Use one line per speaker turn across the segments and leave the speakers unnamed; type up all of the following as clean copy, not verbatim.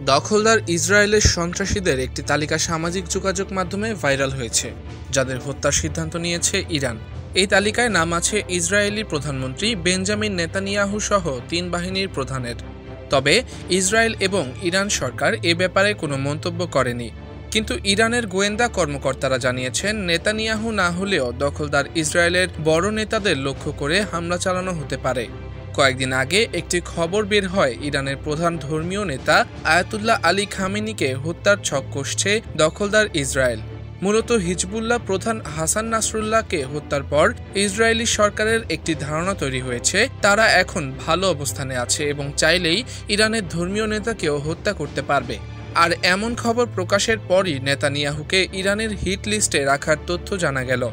দখলদার ইসরায়েলের সন্ত্রাসীদের একটি তালিকা সামাজিক যোগাযোগ মাধ্যমে ভাইরাল হয়েছে, যাদের হত্যার সিদ্ধান্ত নিয়েছে ইরান। এই তালিকায় নাম আছে ইসরায়েলি প্রধানমন্ত্রী বেঞ্জামিন নেতানিয়াহু সহ ৩ বাহিনীর প্রধানের। তবে ইসরায়েল এবং ইরান সরকার এ ব্যাপারে কোনো মন্তব্য করেনি। কিন্তু ইরানের গোয়েন্দা কর্মকর্তারা জানিয়েছেন, নেতানিয়াহু না হলেও দখলদার ইসরায়েলের বড় নেতাদের লক্ষ্য করে হামলা চালানো হতে পারে। কয়েকদিন আগে একটি খবর বের হয়, ইরানের প্রধান ধর্মীয় নেতা আয়াতুল্লাহ আলী খামেনিকে হত্যার ছক কষছে দখলদার ইসরায়েল। মূলত হিজবুল্লাহ প্রধান হাসান নাসরুল্লাহকে হত্যার পর ইসরায়েলি সরকারের একটি ধারণা তৈরি হয়েছে, তারা এখন ভালো অবস্থানে আছে এবং চাইলেই ইরানের ধর্মীয় নেতাকেও হত্যা করতে পারবে। আর এমন খবর প্রকাশের পরই নেতানিয়াহুকে ইরানের হিট লিস্টে রাখার তথ্য জানা গেল।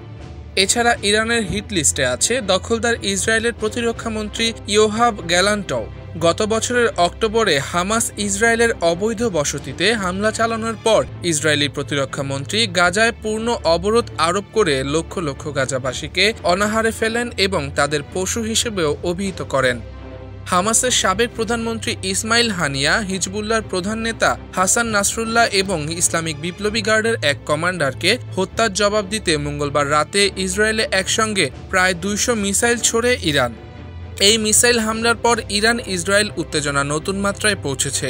এছাড়া ইরানের হিট লিস্টে আছে দখলদার ইসরায়েলের প্রতিরক্ষামন্ত্রী ইয়োহাভ গ্যালান্টও। গত বছরের অক্টোবরে হামাস ইসরায়েলের অবৈধ বসতিতে হামলা চালানোর পর ইসরায়েলি প্রতিরক্ষামন্ত্রী গাজায় পূর্ণ অবরোধ আরোপ করে লক্ষ লক্ষ গাজাবাসীকে অনাহারে ফেলেন এবং তাদের পশু হিসেবেও অভিহিত করেন। হামাসের সাবেক প্রধানমন্ত্রী ইসমাইল হানিয়া, হিজবুল্লাহর প্রধান নেতা হাসান নাসরুল্লাহ এবং ইসলামিক বিপ্লবী গার্ডের এক কমান্ডারকে হত্যার জবাব দিতে মঙ্গলবার রাতে ইসরায়েলে একসঙ্গে প্রায় ২০০ মিসাইল ছোড়ে ইরান। এই মিসাইল হামলার পর ইরান ইসরায়েল উত্তেজনা নতুন মাত্রায় পৌঁছেছে।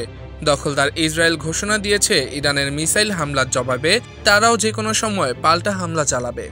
দখলদার ইসরায়েল ঘোষণা দিয়েছে, ইরানের মিসাইল হামলার জবাবে তারাও যে কোনো সময় পাল্টা হামলা চালাবে।